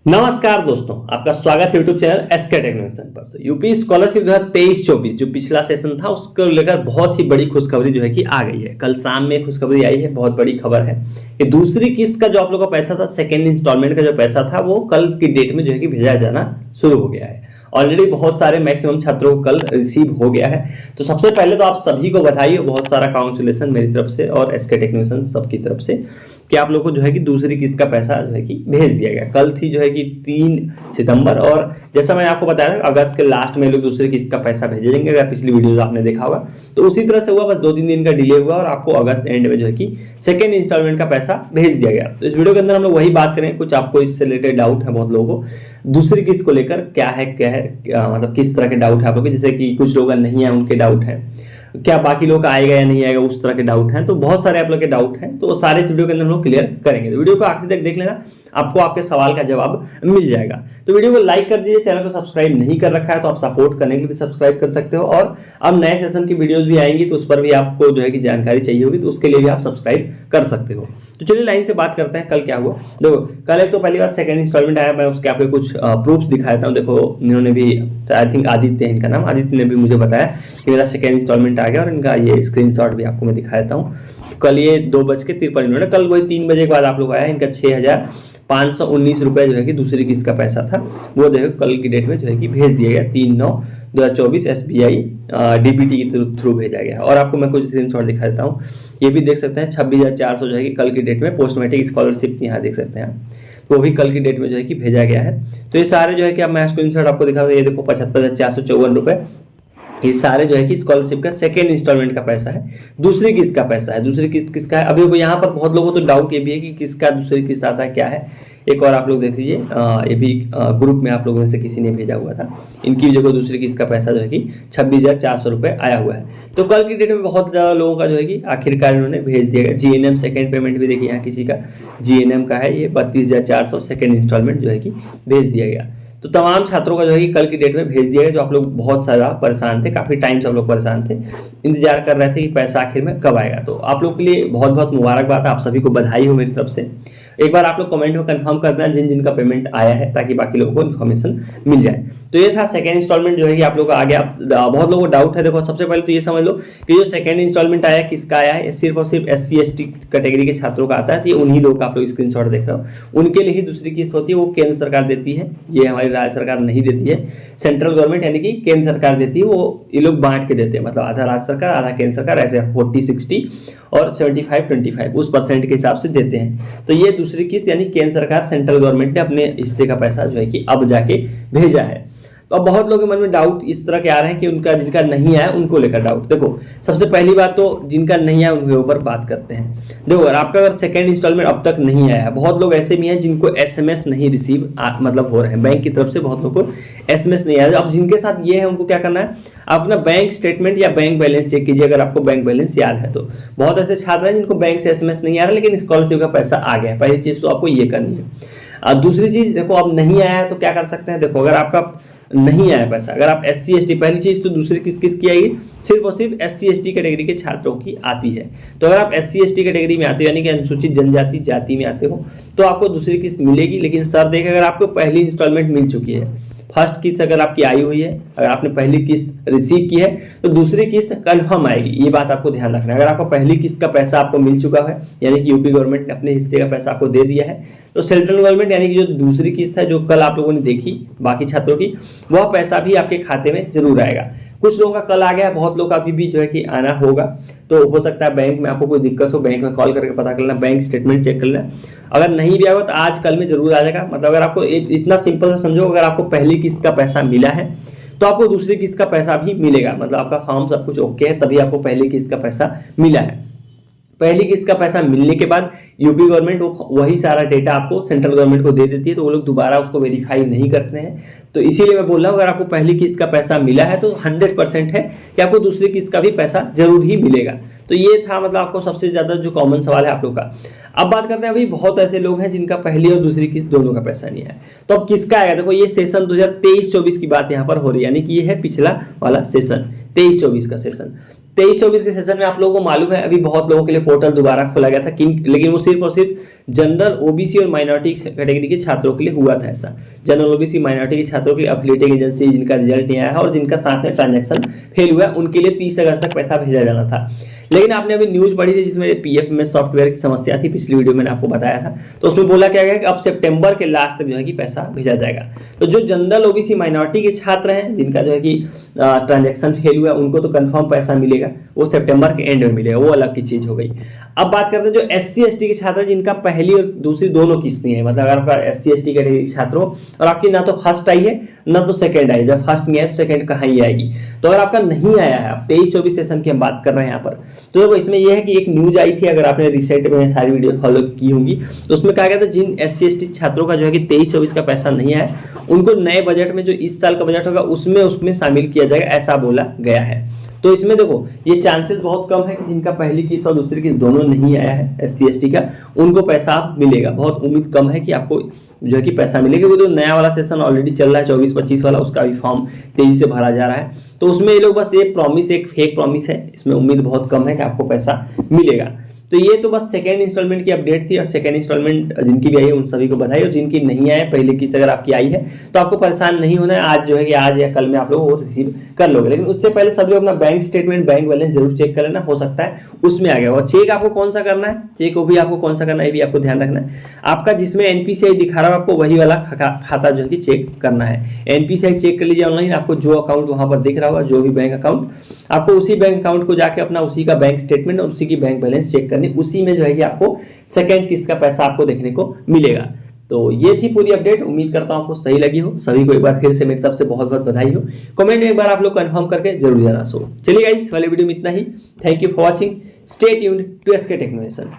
नमस्कार दोस्तों, आपका स्वागत है यूट्यूब चैनल एसके टेक्नोलॉजी पर। यूपी स्कॉलरशिप 2023-24 जो पिछला सेशन था उसको लेकर बहुत ही बड़ी खुशखबरी जो है कि आ गई है। कल शाम में खुशखबरी आई है, बहुत बड़ी खबर है कि दूसरी किस्त का जो आप लोगों का पैसा था, सेकेंड इंस्टॉलमेंट का जो पैसा था, वो कल की डेट में जो है कि भेजा जाना शुरू हो गया है। ऑलरेडी बहुत सारे मैक्सिमम छात्रों को कल रिसीव हो गया है। तो सबसे पहले तो आप सभी को बधाई और बहुत सारा कांग्रेचुलेसन मेरी तरफ से और एसके टेक्नोलॉजी सबकी तरफ से कि आप लोगों को जो है कि दूसरी किस्त का पैसा जो है कि भेज दिया गया। कल थी जो है कि 3 सितंबर और जैसा मैंने आपको बताया था अगस्त के लास्ट में लोग दूसरी किस्त का पैसा भेजेंगे। अगर पिछली वीडियोस आपने देखा होगा तो उसी तरह से हुआ, बस 2-3 दिन का डिले हुआ और आपको अगस्त एंड में जो है कि सेकेंड इंस्टॉलमेंट का पैसा भेज दिया गया। तो इस वीडियो के अंदर हम लोग वही बात करें। कुछ आपको इससे रिलेटेड डाउट है बहुत लोगों को, दूसरी किस्त को लेकर क्या है मतलब किस तरह के डाउट है आप लोग, जैसे कि कुछ लोग नहीं है उनके डाउट है, क्या बाकी लोग का आएगा या नहीं आएगा उस तरह के डाउट हैं। तो बहुत सारे आप लोग के डाउट हैं, तो सारे इस वीडियो के अंदर हम लोग क्लियर करेंगे। तो वीडियो को आखिर तक देख लेना, आपको आपके सवाल का जवाब मिल जाएगा। तो वीडियो को लाइक कर दीजिए, चैनल को सब्सक्राइब नहीं कर रखा है तो आप सपोर्ट करने के लिए भी सब्सक्राइब कर सकते हो। और अब नए सेशन की वीडियोस भी आएंगी तो उस पर भी आपको जो है कि जानकारी चाहिए होगी, तो उसके लिए भी आप सब्सक्राइब कर सकते हो। तो चलिए लाइन से बात करते हैं कल क्या हुआ। देखो कल एक तो पहली बात सेकंड इंस्टॉलमेंट आया, मैं उसके आपको कुछ प्रूफ्स दिखाता हूँ। देखो इन्होंने भी, आई थिंक आदित्य है इनका नाम, आदित्य ने भी मुझे बताया कि मेरा सेकंड इंस्टॉलमेंट आ गया और इनका ये स्क्रीनशॉट भी आपको मैं दिखा देता हूँ। कल ये 2:53 मिनट, कल वही 3 बजे के बाद आप लोग आया, इनका 6,519 रुपए जो है कि दूसरी किस्त का पैसा था, वो जो है कल की डेट में जो है कि भेज दिया गया। 3/9/2024 SBI DBT के थ्रू भेजा गया। और आपको मैं कुछ स्क्रीनशॉट दिखा देता हूँ, ये भी देख सकते हैं 26,400 जो है कि कल की डेट में पोस्ट मैट्रिक स्कॉलरशिप यहाँ देख सकते हैं, वो भी कल की डेट में जो है कि भेजा गया है। तो ये सारे जो है कि अब मैं स्क्रीनशॉट आपको दिखा दूँ, ये देखो 75,454 रुपए, ये सारे जो है कि स्कॉलरशिप का सेकेंड इंस्टॉलमेंट का पैसा है, दूसरी किस्त का पैसा है। दूसरी किस्त किसका है? अभी यहाँ पर बहुत लोगों को तो डाउट ये भी है कि किसका दूसरी किस्त आता है, क्या है। एक और आप लोग देख लीजिए, ये भी ग्रुप में आप लोगों में से किसी ने भेजा हुआ था, इनकी जगह दूसरी किस्त का पैसा जो है कि 26,400 रुपये आया हुआ है। तो कल की डेट में बहुत ज़्यादा लोगों का जो है कि आखिरकार इन्होंने भेज दिया गया। GNM सेकेंड पेमेंट भी देखिए, यहाँ किसी का GNM का है, ये 32,400 सेकेंड इंस्टॉलमेंट जो है कि भेज दिया गया। तो तमाम छात्रों का जो है कि कल की डेट में भेज दिया गया। जो आप लोग बहुत ज़्यादा परेशान थे, काफ़ी टाइम से आप लोग परेशान थे, इंतजार कर रहे थे कि पैसा आखिर में कब आएगा। तो आप लोग के लिए बहुत बहुत मुबारकबाद, आप सभी को बधाई हो मेरी तरफ से। एक बार आप लोग कमेंट में कंफर्म कर देना जिन जिनका पेमेंट आया है, ताकि बाकी लोगों को इन्फॉर्मेशन मिल जाए। तो ये था सेकंड इंस्टॉलमेंट जो है कि आप लोग का आ गया। बहुत लोगों को डाउट है। देखो सबसे पहले तो ये समझ लो कि जो सेकंड इंस्टॉलमेंट आया किसका आया है, सिर्फ और सिर्फ SC ST कैटेगरी के छात्रों का आता है। तो ये उन्हीं लोग का आप लोग स्क्रीनशॉट देख रहे हो, उनके लिए ही दूसरी किस्त होती है, वो केंद्र सरकार देती है, ये हमारी राज्य सरकार नहीं देती है। सेंट्रल गवर्नमेंट यानी कि केंद्र सरकार देती है, वो ये लोग बांट के देते हैं, मतलब आधा राज्य सरकार आधा केंद्र सरकार, ऐसे 40-60 और 75-25 उस परसेंट के हिसाब से देते हैं। तो ये दूसरी किस्त यानी केंद्र सरकार, सेंट्रल गवर्नमेंट ने अपने हिस्से का पैसा जो है कि अब जाके भेजा है। तो अब बहुत लोगों के मन में डाउट इस तरह के आ रहे हैं कि उनका जिनका नहीं आया उनको लेकर डाउट। देखो सबसे पहली बात तो जिनका नहीं आया उनके ऊपर बात करते हैं। देखो अगर आपका अगर सेकेंड इंस्टॉलमेंट अब तक नहीं आया है, बहुत लोग ऐसे भी हैं जिनको SMS नहीं रिसीव मतलब हो रहे हैं बैंक की तरफ से, बहुत लोगों को SMS नहीं आया। अब जिनके साथ ये है उनको क्या करना है, आप अपना बैंक स्टेटमेंट या बैंक बैलेंस चेक कीजिए, अगर आपको बैंक बैलेंस याद है तो। बहुत ऐसे छात्र हैं जिनको बैंक से SMS नहीं आ रहा लेकिन स्कॉलरशिप का पैसा आ गया है। पहली चीज तो आपको ये करनी है। दूसरी चीज देखो, अब नहीं आया है तो क्या कर सकते हैं। देखो अगर आपका नहीं आया पैसा, अगर आप SC ST, पहली चीज तो दूसरी किसकी आएगी, सिर्फ और सिर्फ SC ST कैटेगरी के छात्रों की आती है। तो अगर आप SC ST कैटेगरी में आते हो यानी कि अनुसूचित जनजाति जाति में आते हो तो आपको दूसरी किस्त मिलेगी। लेकिन सर देखें, अगर आपको पहली इंस्टॉलमेंट मिल चुकी है, फर्स्ट किस्त अगर आपकी आई हुई है, अगर आपने पहली किस्त रिसीव की है तो दूसरी किस्त कंफर्म आएगी। ये बात आपको ध्यान रखना है। अगर आपको पहली किस्त का पैसा आपको मिल चुका है यानी कि यूपी गवर्नमेंट ने अपने हिस्से का पैसा आपको दे दिया है, तो सेंट्रल गवर्नमेंट यानी कि जो दूसरी किस्त है जो कल आप लोगों ने देखी बाकी छात्रों की, वह पैसा भी आपके खाते में जरूर आएगा। कुछ लोगों का कल आ गया, बहुत लोग का अभी भी जो है कि आना होगा। तो हो सकता है बैंक में आपको कोई दिक्कत हो, बैंक में कॉल करके पता कर लेना, बैंक स्टेटमेंट चेक कर लेना। अगर नहीं भी आएगा तो आज कल में जरूर आ जाएगा। मतलब अगर आपको इतना सिंपल से समझो, अगर आपको पहली किस्त का पैसा मिला है तो आपको दूसरी किस्त का पैसा भी मिलेगा। मतलब आपका फॉर्म सब कुछ ओके है, तभी आपको पहली किस्त का पैसा मिला है। पहली किस्त का पैसा मिलने के बाद यूपी गवर्नमेंट वही सारा डेटा आपको सेंट्रल गवर्नमेंट को दे देती है, तो वो लोग दोबारा उसको वेरीफाई नहीं करते हैं। तो इसीलिए मैं बोल रहा हूँ, अगर आपको पहली किस्त का पैसा मिला है तो 100% है कि आपको दूसरी किस्त का भी पैसा जरूर ही मिलेगा। तो ये था मतलब आपको सबसे ज्यादा जो कॉमन सवाल है आप लोग का। अब बात करते हैं, अभी बहुत ऐसे लोग हैं जिनका पहली और दूसरी किस्त दोनों का पैसा नहीं आया, तो अब किसका आएगा। देखो ये सेशन 2023-24 की बात यहाँ पर हो रही है, यानी कि ये है पिछला वाला सेशन 23-24 का सेशन। 23-24 के सेशन में आप लोगों को मालूम है अभी बहुत लोगों के लिए पोर्टल दोबारा खोला गया था, लेकिन वो सिर्फ और सिर्फ जनरल ओबीसी और माइनॉरिटी कैटेगरी के छात्रों के लिए हुआ था। ऐसा जनरल ओबीसी माइनॉरिटी के छात्रों के लिए एफिलिएटिंग एजेंसी जिनका रिजल्ट नहीं आया है और जिनका साथ में ट्रांजैक्शन फेल हुआ है उनके लिए 30 अगस्त तक पैसा भेजा जाना था। लेकिन आपने अभी न्यूज पढ़ी थी जिसमें पीएफ में सॉफ्टवेयर की समस्या थी, पिछली वीडियो में आपको बताया था, तो उसमें बोला क्या गया कि अब सितंबर के लास्ट तक जो है कि पैसा भेजा जाएगा। तो जो जनरल ओबीसी माइनॉरिटी के छात्र हैं जिनका जो है कि ट्रांजैक्शन फेल हुआ उनको तो कंफर्म पैसा मिलेगा, वो सितंबर के एंड में मिलेगा, वो अलग की चीज हो गई। अब बात करते हैं जो SC ST के छात्र जिनका पहली और दूसरी दोनों किस्तें हैं, मतलब अगर आपका SC ST के छात्रों और आपकी ना तो फर्स्ट आई है ना तो सेकंड आई, जब फर्स्ट नहीं आए तो सेकंड कहाँ ही आएगी। तो अगर आपका नहीं आया है, 23-24 सेशन की हम बात कर रहे हैं यहाँ पर, तो देखो इसमें यह है कि एक न्यूज आई थी, अगर आपने रिसेंट में सारी वीडियो फॉलो की होंगी तो उसमें कहा गया था जिन SC ST छात्रों का जो है कि 23-24 का पैसा नहीं आया उनको नए बजट में जो इस साल का बजट होगा उसमें शामिल किया जाएगा, ऐसा बोला गया है। तो इसमें देखो ये चांसेस बहुत कम है कि जिनका पहली किस्त और दूसरी किस्त दोनों नहीं आया है SC ST का, उनको पैसा मिलेगा। बहुत उम्मीद कम है कि आपको जो है कि पैसा मिलेगा, क्योंकि तो नया वाला सेशन ऑलरेडी चल रहा है 24-25 वाला, उसका भी फॉर्म तेजी से भरा जा रहा है। तो उसमें ये लोग बस एक फेक प्रॉमिस है, इसमें उम्मीद बहुत कम है कि आपको पैसा मिलेगा। तो ये तो बस सेकेंड इंस्टॉलमेंट की अपडेट थी, और सेकेंड इंस्टॉलमेंट जिनकी भी आई है उन सभी को बधाई, और जिनकी नहीं आई पहली किस्त अगर आपकी आई है तो आपको परेशान नहीं होना है, आज जो है कि आज या कल में आप लोग वो रिसीव कर लोगे। लेकिन उससे पहले सब लोग अपना बैंक स्टेटमेंट बैंक बैलेंस जरूर चेक कर लेना, हो सकता है उसमें आ गया। और चेक आपको कौन सा करना है, चेक वो भी आपको कौन सा करना है ये भी आपको ध्यान रखना है। आपका जिसमें NPCI दिखा रहा है आपको वही वाला खाता जो है कि चेक करना है। NPCI चेक कर लीजिए ऑनलाइन, आपको जो अकाउंट वहां पर दिख रहा होगा, जो भी बैंक अकाउंट, आपको उसी बैंक अकाउंट को जाके अपना उसी का बैंक स्टेटमेंट और उसी की बैंक बैलेंस चेक करनी, उसी में जो है कि आपको सेकंड किस्त का पैसा आपको देखने को मिलेगा। तो ये थी पूरी अपडेट, उम्मीद करता हूं आपको सही लगी हो। सभी को एक बार फिर से मेरी तरफ से बहुत बहुत बधाई हो। कमेंट में एक बार आप लोग कंफर्म करके जरूर जाना। सो चलिए गाइस, वाले वीडियो में इतना ही। Thank you for watching, stay tuned to SK टेक्नोवेशन।